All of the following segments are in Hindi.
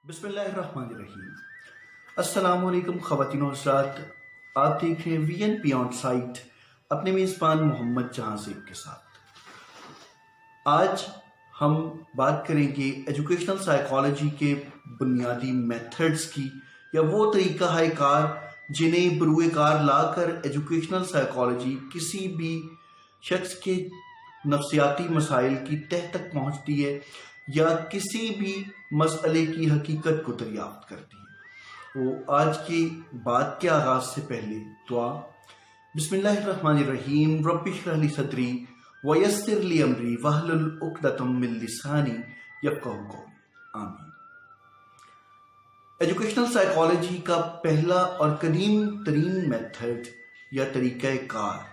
बिस्मिल्लाहिर्रहमानिर्रहीम। अस्सलामुअलैकुम ख़वातीन और हज़रात, आप देख रहे हैं वीएनपी ऑन साइट अपने मेज़बान मोहम्मद जहांज़ेब के साथ। आज हम बात करेंगे एजुकेशनल साइकोलॉजी के बुनियादी मेथड्स की, या वो तरीका है कार जिन्हें बरूए कार लाकर एजुकेशनल साइकोलॉजी किसी भी शख्स के नफ्सियाती मसाइल की तह तक पहुंचती है या किसी भी मसले की हकीकत को दरियाफ्त करती है। तो आज की बात के आगाज से पहले दुआ। बिस्मिल्लाहिर्रहमानिर्रहीम। रब्बि इश्रह ली सदरी वयस्सिर ली अमरी वहलुल उक़दतम मिन लिसानी यफ़क़हू क़ौली। आमीन। एजुकेशनल साइकोलॉजी का पहला और कदीम तरीन मेथड या तरीका कार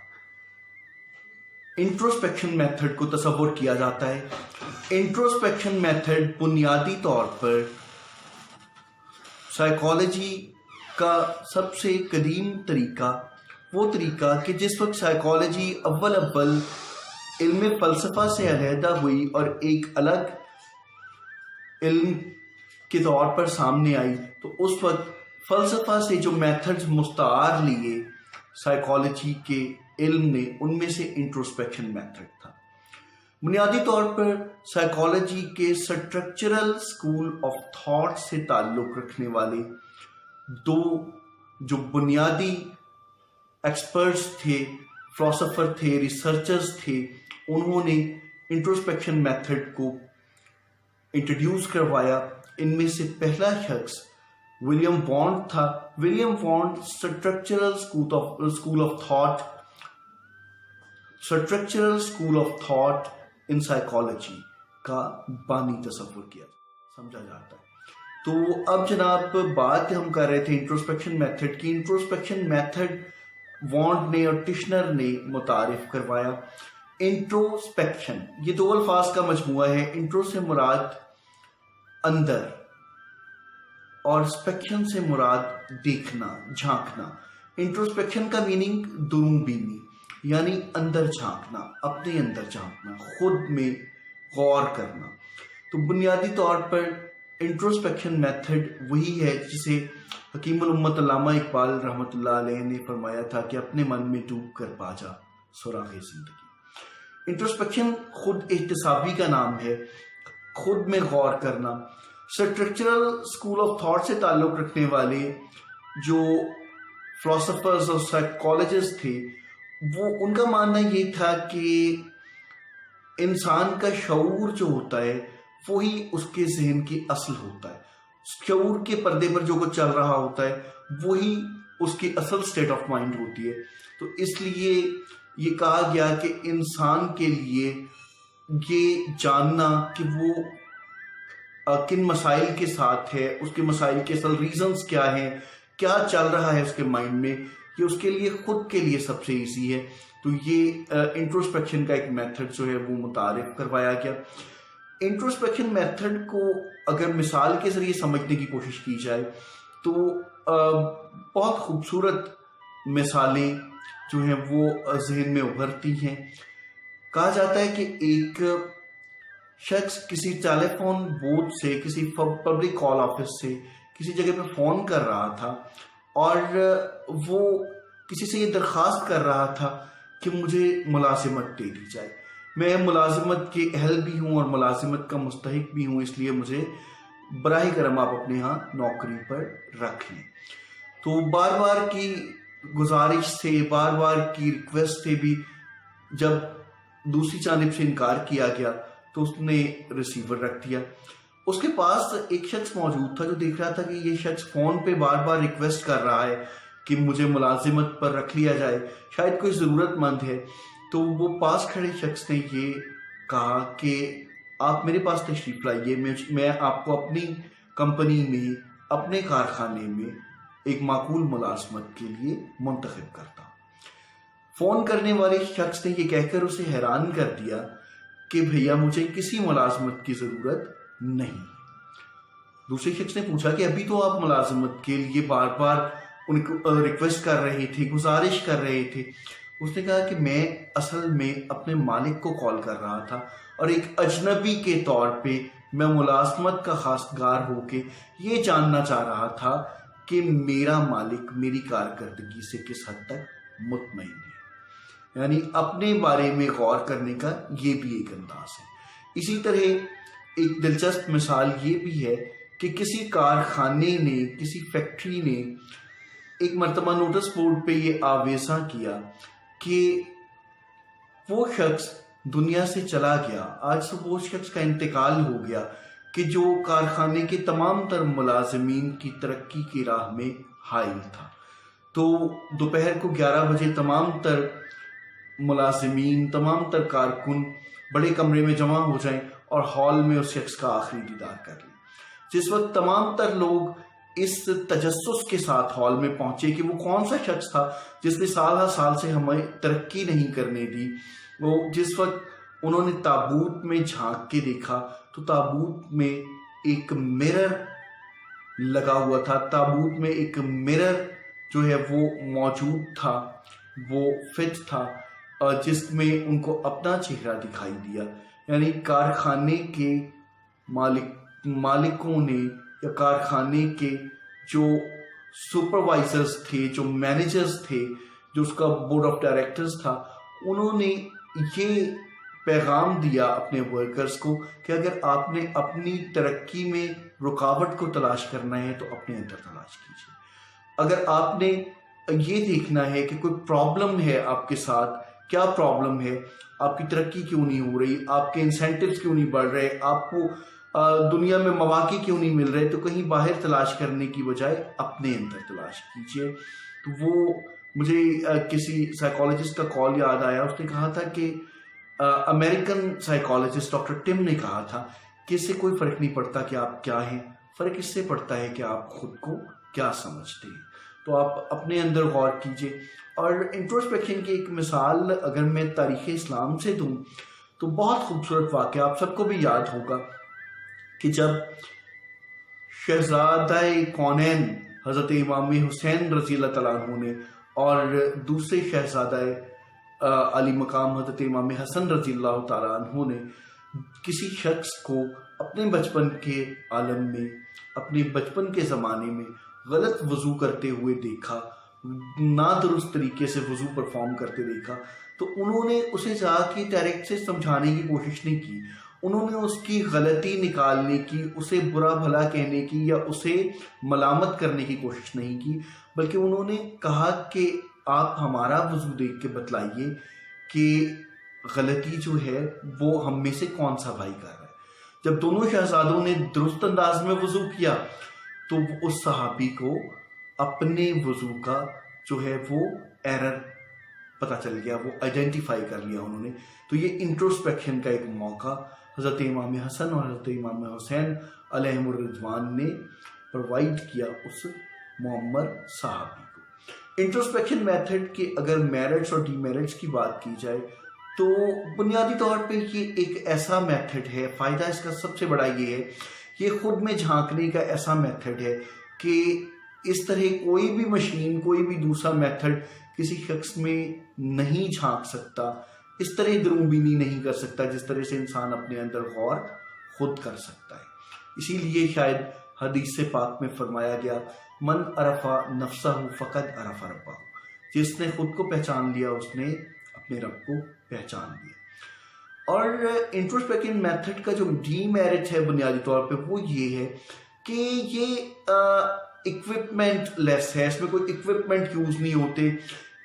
इंट्रोस्पेक्शन मेथड को तसव्वुर किया जाता है। इंट्रोस्पेक्शन मेथड बुनियादी तौर पर साइकोलॉजी का सबसे कदीम तरीका, वो तरीका कि जिस वक्त साइकोलॉजी अव्वल इल्म फ़लसफ़ा से अलहदा हुई और एक अलग इल्म के तौर पर सामने आई, तो उस वक्त फ़लसफ़ा से जो मेथड्स मुस्तार लिए साइकोलॉजी के इल्म ने, उनमें से इंट्रोस्पेक्शन मेथड था। बुनियादी तौर पर साइकोलॉजी के स्ट्रक्चरल स्कूल ऑफ थॉट से ताल्लुक़ रखने वाले दो जो बुनियादी एक्सपर्ट्स थे, फिलोसोफर थे, रिसर्चर्स थे, उन्होंने इंट्रोस्पेक्शन मेथड को इंट्रोड्यूस करवाया। इनमें से पहला शख्स विलियम वॉन्ड था। William Wundt structural school of thought in psychology का बानी तस्वुर किया समझा जाता है। तो अब जनाब बात हम कर रहे थे इंट्रोस्पेक्शन मेथड की। इंट्रोस्पेक्शन मेथड वॉन्ड ने और टिश्नर ने मुतारिफ करवाया। इंट्रोस्पेक्शन ये दो अल्फाज का मजमूआ है। इंट्रो से मुराद अंदर और स्पेक्शन से मुराद देखना, झांकना। इंट्रोस्पेक्शन का मीनिंग दुरूबीनी, यानी अंदर झांकना, अपने अंदर झांकना, खुद में गौर करना। तो बुनियादी तौर पर इंट्रोस्पेक्शन मेथड वही है जिसे हकीमुल उम्मत अल्लामा इकबाल रहमतुल्लाह अलैह ने फरमाया था कि अपने मन में डूब कर पाजा सुराग़े जिंदगी। इंट्रोस्पेक्शन खुद एहतिसाबी का नाम है, खुद में गौर करना। स्ट्रक्चरल स्कूल ऑफ थॉट से ताल्लुक़ रखने वाले जो फिलोसोफर्स और साइकोलॉजिस्ट थे, वो उनका मानना ये था कि इंसान का शऊर जो होता है वही उसके जहन की असल होता है। शऊर के पर्दे पर जो कुछ चल रहा होता है वही उसकी असल स्टेट ऑफ माइंड होती है। तो इसलिए ये कहा गया कि इंसान के लिए ये जानना कि वो किन मसाइल के साथ है, उसके मसाइल के असल रीजंस क्या हैं, क्या चल रहा है उसके माइंड में, ये उसके लिए खुद के लिए सबसे इजी है। तो ये इंट्रोस्पेक्शन का एक मेथड जो है वो मुतारिफ करवाया गया। इंट्रोस्पेक्शन मेथड को अगर मिसाल के जरिए समझने की कोशिश की जाए तो बहुत खूबसूरत मिसालें जो हैं वो जहन में उभरती हैं। कहा जाता है कि एक शख्स किसी टेलीफोन बूथ से, किसी पब्लिक कॉल ऑफिस से किसी जगह पे फ़ोन कर रहा था और वो किसी से ये दरख्वास्त कर रहा था कि मुझे मुलाजिमत दे दी जाए, मैं मुलाजिमत के अहल भी हूँ और मुलाजिमत का मुस्तहिक भी हूँ, इसलिए मुझे बराह करम आप अपने यहाँ नौकरी पर रख लें। तो बार बार की गुजारिश से, बार बार की रिक्वेस्ट से भी जब दूसरी जानिब से इनकार किया गया तो उसने रिसीवर रख दिया। उसके पास एक शख्स मौजूद था जो देख रहा था कि ये शख्स फ़ोन पे बार बार रिक्वेस्ट कर रहा है कि मुझे मुलाजिमत पर रख लिया जाए, शायद कोई ज़रूरतमंद है। तो वो पास खड़े शख्स ने ये कहा कि आप मेरे पास तशरीफ़ लाइए, मैं आपको अपनी कंपनी में, अपने कारखाने में एक माकूल मुलाजमत के लिए मुंतखब करता हूँ। फ़ोन करने वाले शख्स ने ये कहकर उसे हैरान कर दिया कि भैया मुझे किसी मुलाजमत की ज़रूरत नहीं। दूसरे शख्स ने पूछा कि अभी तो आप मुलाजमत के लिए बार बार उनको रिक्वेस्ट कर रहे थे, गुजारिश कर रहे थे। उसने कहा कि मैं असल में अपने मालिक को कॉल कर रहा था और एक अजनबी के तौर पे मैं मुलाजमत का खासगार होके ये जानना चाह रहा था कि मेरा मालिक मेरी कारकर्दगी से किस हद तक मुतमईन है। यानी अपने बारे में गौर करने का ये भी एक अंदाज है। इसी तरह एक दिलचस्प मिसाल ये भी है कि किसी कारखाने ने, किसी फैक्ट्री ने एक मर्तबा नोटिस बोर्ड पे ये आवेज़ा किया कि वो शख्स दुनिया से चला गया, आज तो वो शख्स का इंतकाल हो गया कि जो कारखाने के तमाम तर मुलाजमीन की तरक्की की राह में हाइल था। तो दोपहर को 11 बजे तमाम तर मुलाजमीन, तमाम तर कारकुन बड़े कमरे में जमा हो जाएं और हॉल में उस शख्स का आखिरी दीदार कर लें। जिस वक्त तमाम तर लोग इस तजस्सुस के साथ हॉल में पहुंचे कि वो कौन सा शख्स था जिसने साल साल से हमें तरक्की नहीं करने दी, वो जिस वक्त उन्होंने ताबूत में झांक के देखा तो ताबूत में एक मिरर लगा हुआ था, ताबूत में एक मिरर जो है वो मौजूद था, वो फिट था, जिसमें उनको अपना चेहरा दिखाई दिया। यानी कारखाने के मालिकों ने या कारखाने के जो सुपरवाइजर्स थे, जो मैनेजर्स थे, जो उसका बोर्ड ऑफ डायरेक्टर्स था, उन्होंने ये पैगाम दिया अपने वर्कर्स को कि अगर आपने अपनी तरक्की में रुकावट को तलाश करना है तो अपने अंदर तलाश कीजिए। अगर आपने ये देखना है कि कोई प्रॉब्लम है आपके साथ, क्या प्रॉब्लम है, आपकी तरक्की क्यों नहीं हो रही, आपके इंसेंटिव्स क्यों नहीं बढ़ रहे, आपको दुनिया में मौके क्यों नहीं मिल रहे, तो कहीं बाहर तलाश करने की बजाय अपने अंदर तलाश कीजिए। तो वो मुझे किसी साइकोलॉजिस्ट का कॉल याद आया। उसने कहा था कि अमेरिकन साइकोलॉजिस्ट डॉक्टर टिम ने कहा था कि इससे कोई फर्क नहीं पड़ता कि आप क्या हैं, फर्क इससे पड़ता है कि आप खुद को क्या समझते हैं। तो आप अपने अंदर गौर कीजिए। और इंट्रोस्पेक्शन की एक मिसाल अगर मैं तारीख़ इस्लाम से दूं तो बहुत खूबसूरत वाक़या आप सबको भी याद होगा कि जब शहजादा कौनैन हज़रत इमाम हुसैन रज़ी अल्लाह तआला अन्हु ने और दूसरे शहजादा अली मकाम हज़रत इमाम हसन रज़ी अल्लाह तआला अन्हु ने किसी शख्स को अपने बचपन के आलम में, अपने बचपन के ज़माने में गलत वज़ू करते हुए देखा, ना दुरुस्त तरीके से वज़ू परफॉर्म करते देखा, तो उन्होंने उसे जाके डायरेक्ट से समझाने की कोशिश नहीं की। उन्होंने उसकी गलती निकालने की, उसे बुरा भला कहने की या उसे मलामत करने की कोशिश नहीं की, बल्कि उन्होंने कहा कि आप हमारा वज़ू देख के बतलाइए कि गलती जो है वो हम में से कौन सा भाई कर रहा है। जब दोनों शहजादों ने दुरुस्त अंदाज में वज़ू किया तो उस सहाबी को अपने वज़ू का जो है वो एरर पता चल गया, वो आइडेंटिफाई कर लिया उन्होंने। तो ये इंट्रोस्पेक्शन का एक मौका हज़रत इमाम हसन और हज़रत इमाम हुसैन अलैहिमुर रिज़वान ने प्रोवाइड किया उस मुअम्मर सहाबी को। इंट्रोस्पेक्शन मेथड के अगर मेरिट्स और डीमेरिट्स की बात की जाए तो बुनियादी तौर पे ये एक ऐसा मेथड है, फ़ायदा इसका सबसे बड़ा ये है, ये खुद में झांकने का ऐसा मेथड है कि इस तरह कोई भी मशीन, कोई भी दूसरा मेथड किसी शख्स में नहीं झांक सकता, इस तरह दरूबीनी नहीं कर सकता जिस तरह से इंसान अपने अंदर गौर खुद कर सकता है। इसीलिए शायद हदीस पाक में फरमाया गया, मन अरफा नफ्सहु फ़क़द अरफा रब्बहु, जिसने खुद को पहचान लिया उसने अपने रब को पहचान लिया। और इंट्रोस्पेक्शन मेथड का जो डीमेरिट है बुनियादी तौर पे वो ये है कि ये इक्विपमेंट लेस है, इसमें कोई इक्विपमेंट यूज नहीं होते,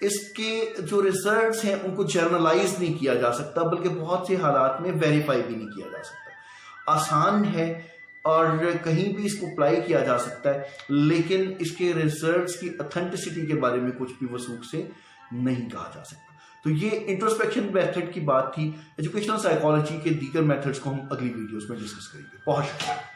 इसके जो रिजल्ट्स हैं उनको जर्नलाइज नहीं किया जा सकता, बल्कि बहुत से हालात में वेरीफाई भी नहीं किया जा सकता। आसान है और कहीं भी इसको अप्लाई किया जा सकता है, लेकिन इसके रिजल्ट्स की ऑथेंटिसिटी के बारे में कुछ भी वसूख से नहीं कहा जा सकता। तो ये इंट्रोस्पेक्शन मेथड की बात थी। एजुकेशनल साइकोलॉजी के दीगर मेथड्स को हम अगली वीडियोस में डिस्कस करेंगे। बहुत शुक्रिया।